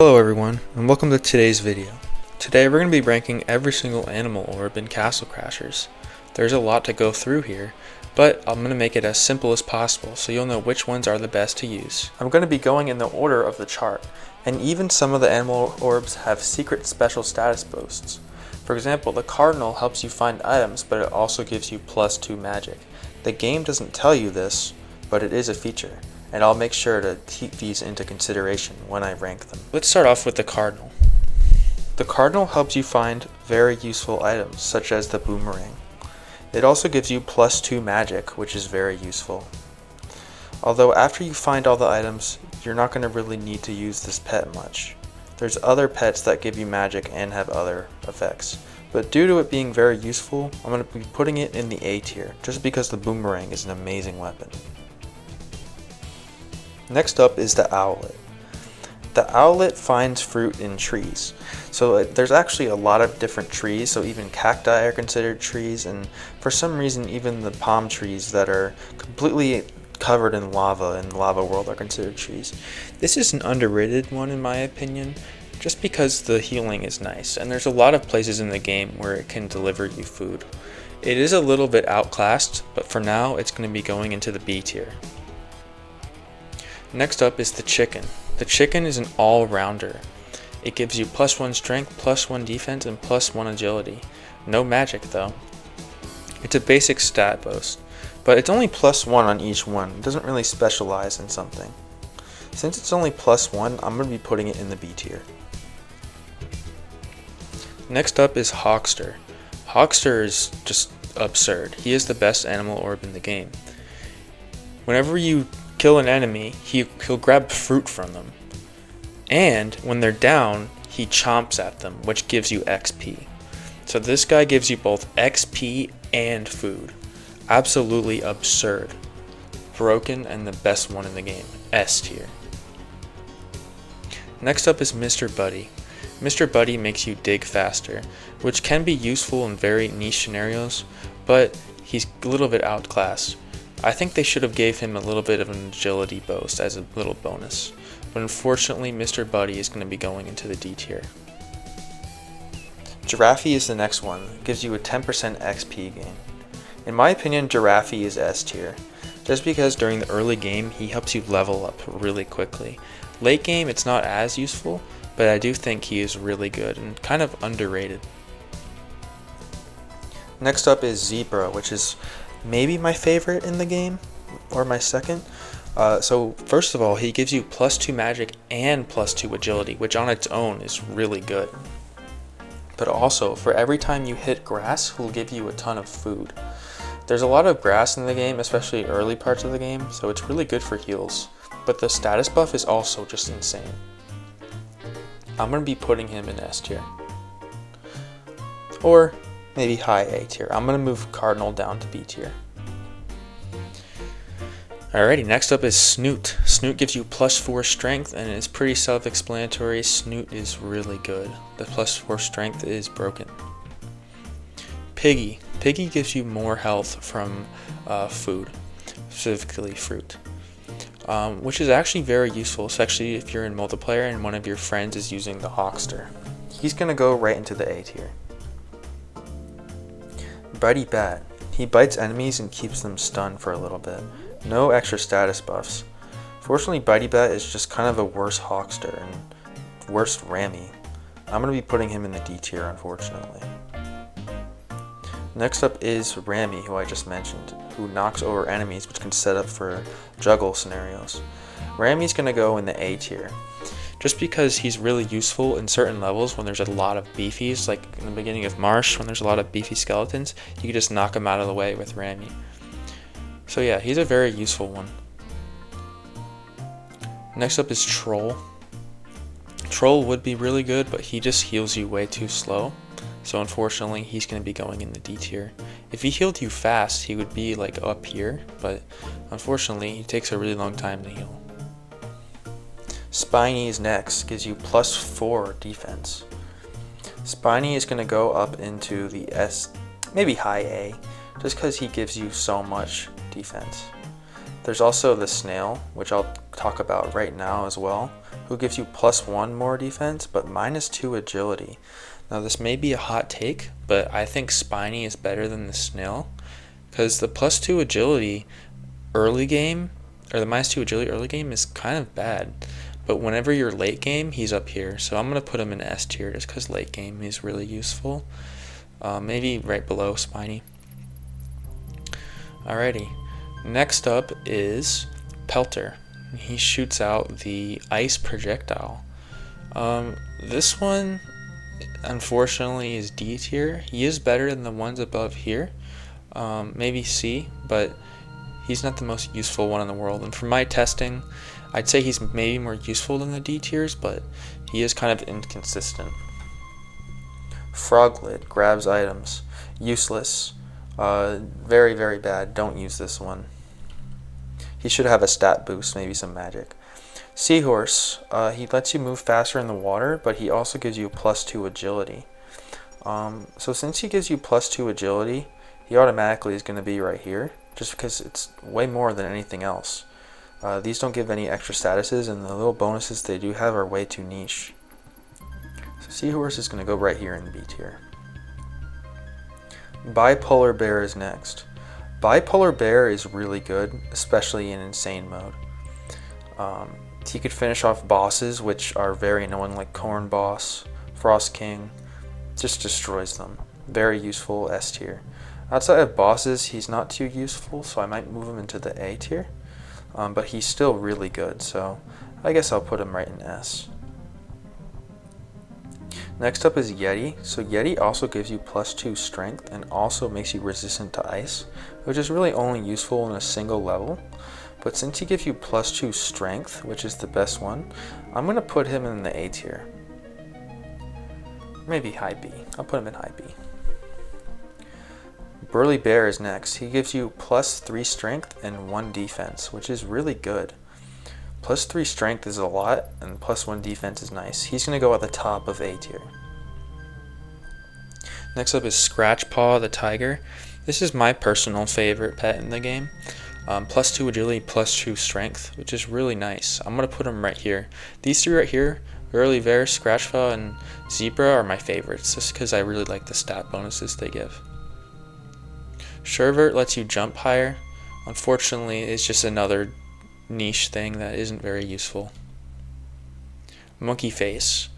Hello everyone, and welcome to today's video. Today we're going to be ranking every single animal orb in Castle Crashers. There's a lot to go through here, but I'm going to make it as simple as possible so you'll know which ones are the best to use. I'm going to be going in the order of the chart, and even some of the animal orbs have secret special status boosts. For example, the cardinal helps you find items, but it also gives you +2 magic. The game doesn't tell you this, but it is a feature, and I'll make sure to keep these into consideration when I rank them. Let's start off with the cardinal. The cardinal helps you find very useful items, such as the boomerang. It also gives you +2 magic, which is very useful. Although after you find all the items, you're not going to really need to use this pet much. There's other pets that give you magic and have other effects, but due to it being very useful, I'm going to be putting it in the A tier, just because the boomerang is an amazing weapon. Next up is the owlet. The owlet finds fruit in trees. So there's actually a lot of different trees, so even cacti are considered trees, and for some reason even the palm trees that are completely covered in lava in Lava World are considered trees. This is an underrated one in my opinion, just because the healing is nice, and there's a lot of places in the game where it can deliver you food. It is a little bit outclassed, but for now it's going to be going into the B tier. Next up is the chicken. The chicken is an all-rounder. It gives you +1 strength, +1 defense, and +1 agility. No magic though. It's a basic stat boost, but it's only +1 on each one. It doesn't really specialize in something. Since it's only +1, I'm going to be putting it in the B tier. Next up is Hawkster. Hawkster is just absurd. He is the best animal orb in the game. Whenever you kill an enemy, he'll grab fruit from them, and when they're down, he chomps at them, which gives you XP. So this guy gives you both XP and food. Absolutely absurd. Broken and the best one in the game. S tier. Next up is Mr. Buddy. Mr. Buddy makes you dig faster, which can be useful in very niche scenarios, but he's a little bit outclassed. I think they should have gave him a little bit of an agility boost as a little bonus, but unfortunately Mr. Buddy is going to be going into the D tier. Giraffe is the next one. It gives you a 10% XP gain. In my opinion, Giraffe is S tier, just because during the early game he helps you level up really quickly. Late game it's not as useful, but I do think he is really good and kind of underrated. Next up is Zebra, which is maybe my favorite in the game, or my second. So first of all, he gives you +2 magic and +2 agility, which on its own is really good. But also, for every time you hit grass, he'll give you a ton of food. There's a lot of grass in the game, especially early parts of the game, so it's really good for heals. But the status buff is also just insane. I'm going to be putting him in S tier. Or maybe high A tier. I'm going to move Cardinal down to B tier. Alrighty, next up is Snoot. Snoot gives you +4 strength and it's pretty self-explanatory. Snoot is really good. The +4 strength is broken. Piggy. Piggy gives you more health from food, specifically fruit, which is actually very useful, especially if you're in multiplayer and one of your friends is using the Hawkster. He's going to go right into the A tier. Bitey Bat. He bites enemies and keeps them stunned for a little bit. No extra status buffs. Fortunately, Bitey Bat is just kind of a worse Hawkster and worse Rammy. I'm going to be putting him in the D tier, unfortunately. Next up is Rammy, who I just mentioned, who knocks over enemies, which can set up for juggle scenarios. Rammy's going to go in the A tier, just because he's really useful in certain levels when there's a lot of beefies, like in the beginning of Marsh when there's a lot of beefy skeletons, you can just knock them out of the way with Rammy. So yeah, he's a very useful one. Next up is Troll. Troll would be really good, but he just heals you way too slow, so unfortunately he's going to be going in the D tier. If he healed you fast, he would be like up here, but unfortunately he takes a really long time to heal. Spiny is next, gives you +4 defense. Spiny is going to go up into the S, maybe high A, just because he gives you so much defense. There's also the snail, which I'll talk about right now as well. who gives you +1 more defense, but -2 agility. Now this may be a hot take, but I think Spiny is better than the snail, because the +2 agility early game, or the -2 agility early game is kind of bad. But whenever you're late game, he's up here. So I'm going to put him in S tier just because late game he's really useful. Maybe right below Spiny. Alrighty. Next up is Pelter. He shoots out the ice projectile. This one, unfortunately, is D tier. He is better than the ones above here. Maybe C, but he's not the most useful one in the world. And from my testing, I'd say he's maybe more useful than the D tiers, but he is kind of inconsistent. Froglid grabs items. Useless. Very, very bad. Don't use this one. He should have a stat boost, maybe some magic. Seahorse. He lets you move faster in the water, but he also gives you +2 agility. So since he gives you +2 agility, he automatically is going to be right here, just because it's way more than anything else. These don't give any extra statuses, and the little bonuses they do have are way too niche. So Seahorse is going to go right here in B tier. Bipolar Bear is next. Bipolar Bear is really good, especially in insane mode. He could finish off bosses, which are very annoying, like Corn Boss, Frost King. Just destroys them. Very useful, S tier. Outside of bosses, he's not too useful, so I might move him into the A tier. But he's still really good, so I guess I'll put him right in S. Next up is Yeti. So Yeti also gives you +2 strength and also makes you resistant to ice, which is really only useful in a single level. But since he gives you +2 strength, which is the best one, I'm going to put him in the A tier. Maybe high B. I'll put him in high B. Burly Bear is next. He gives you +3 strength and 1 defense, which is really good. +3 strength is a lot, and +1 defense is nice. He's going to go at the top of A tier. Next up is Scratch Paw the Tiger. This is my personal favorite pet in the game. +2 agility, +2 strength, which is really nice. I'm going to put him right here. These three right here, Burly Bear, Scratch Paw, and Zebra, are my favorites, just because I really like the stat bonuses they give. Sherbert lets you jump higher. Unfortunately, it's just another niche thing that isn't very useful. Monkey Face.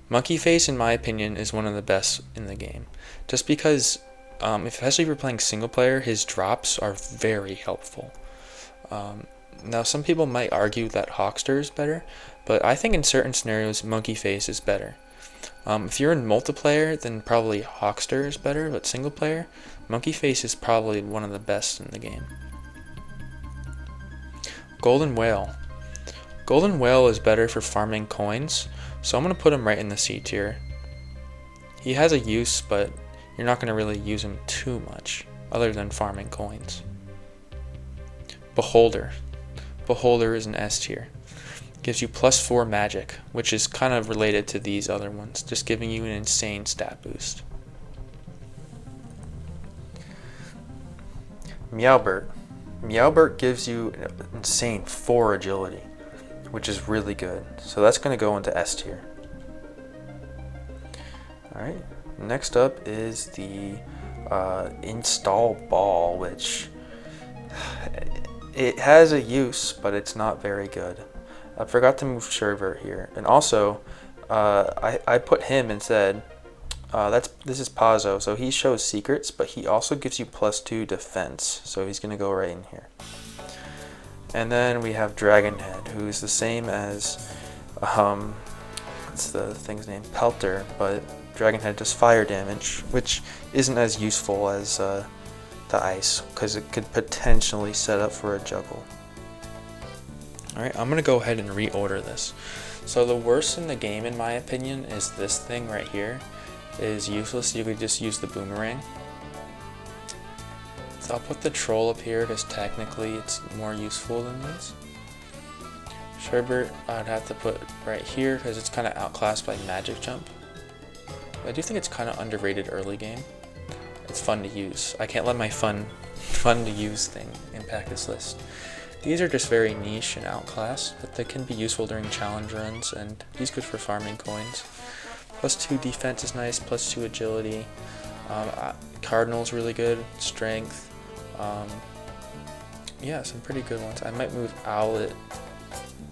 Monkey Face, in my opinion, is one of the best in the game. Just because, especially if you're playing single player, his drops are very helpful. Now, some people might argue that Hawkster is better, but I think in certain scenarios, Monkey Face is better. If you're in multiplayer, then probably Hawkster is better, but single player, Monkey Face is probably one of the best in the game. Golden Whale. Golden Whale is better for farming coins, so I'm going to put him right in the C tier. He has a use, but you're not going to really use him too much, other than farming coins. Beholder. Beholder is an S tier. Gives you +4 magic, which is kind of related to these other ones, just giving you an insane stat boost. Meowbert. Meowbert gives you an insane 4 agility, which is really good. So that's going to go into S tier. Alright, next up is the Install Ball, which it has a use, but it's not very good. I forgot to move Sherbert here. And also, I put him instead. This is Pazzo, so he shows secrets, but he also gives you +2 defense, so he's going to go right in here. And then we have Dragonhead, who's the same as, what's the thing's name? Pelter, but Dragonhead does fire damage, which isn't as useful as the ice, because it could potentially set up for a juggle. Alright, I'm going to go ahead and reorder this. So the worst in the game, in my opinion, is this thing right here. It is useless. You could just use the boomerang. So I'll put the troll up here because technically it's more useful than these. Sherbert I'd have to put right here because it's kind of outclassed by Magic Jump. But I do think it's kind of underrated early game. It's fun to use. I can't let my fun to use thing impact this list. These are just very niche and outclassed, but they can be useful during challenge runs, and he's good for farming coins. +2 defense is nice, +2 agility. Cardinal's really good, strength. Yeah, some pretty good ones. I might move Owlet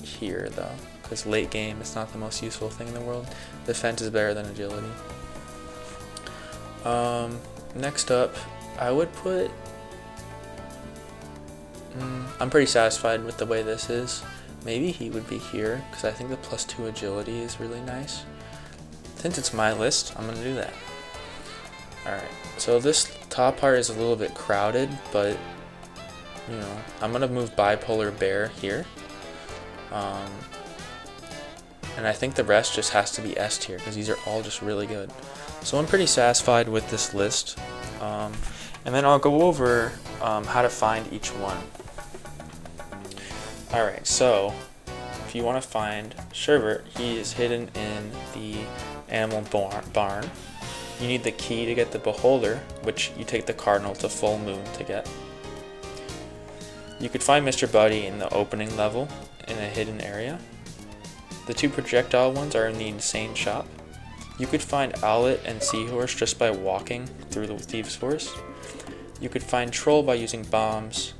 here though, because late game it's not the most useful thing in the world. Defense is better than agility. Next up, I would put... I'm pretty satisfied with the way this is. Maybe he would be here, because I think the +2 agility is really nice. Since it's my list, I'm going to do that. Alright, so this top part is a little bit crowded, but, you know, I'm going to move Bipolar Bear here. And I think the rest just has to be S tier, because these are all just really good. So I'm pretty satisfied with this list. And then I'll go over how to find each one. Alright, so if you want to find Sherbert, he is hidden in the animal barn. You need the key to get the Beholder, which you take the Cardinal to Full Moon to get. You could find Mr. Buddy in the opening level in a hidden area. The 2 projectile ones are in the Insane Shop. You could find Owlet and Seahorse just by walking through the Thieves' Forest. You could find Troll by using bombs,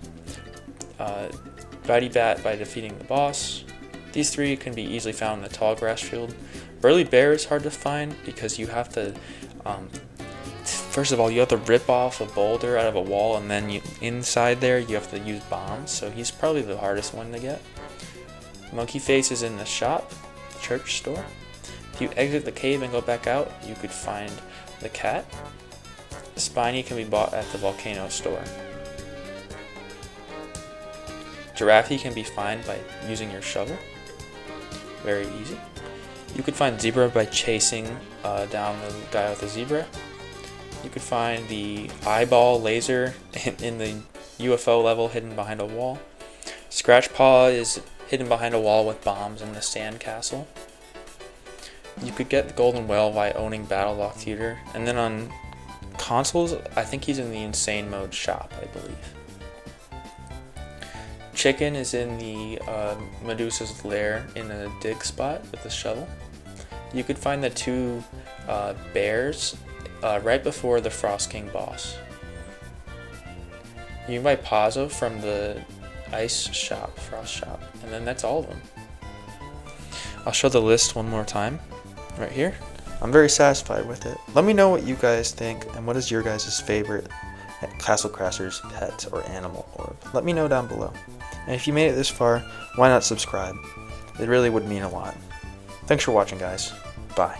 Bitey Bat by defeating the boss. These 3 can be easily found in the tall grass field. Burly Bear is hard to find because you have to, first of all, you have to rip off a boulder out of a wall, and then inside there you have to use bombs, so he's probably the hardest one to get. Monkey Face is in the shop, the church store. If you exit the cave and go back out, you could find the cat. Spiny can be bought at the volcano store. Giraffe can be found by using your shovel. Very easy. You could find Zebra by chasing down the guy with the zebra. You could find the eyeball laser in the UFO level hidden behind a wall. Scratch Paw is hidden behind a wall with bombs in the sand castle. You could get the Golden Whale by owning Battle Lock Theater. And then on consoles, I think he's in the Insane Mode shop, I believe. Chicken is in the Medusa's lair in a dig spot with a shovel. You could find the 2 bears right before the Frost King boss. You can buy Pazzo from the Ice shop, Frost shop, and then that's all of them. I'll show the list one more time, right here. I'm very satisfied with it. Let me know what you guys think, and what is your guys' favorite Castle Crashers pet or animal orb. Let me know down below. And if you made it this far, why not subscribe? It really would mean a lot. Thanks for watching, guys. Bye.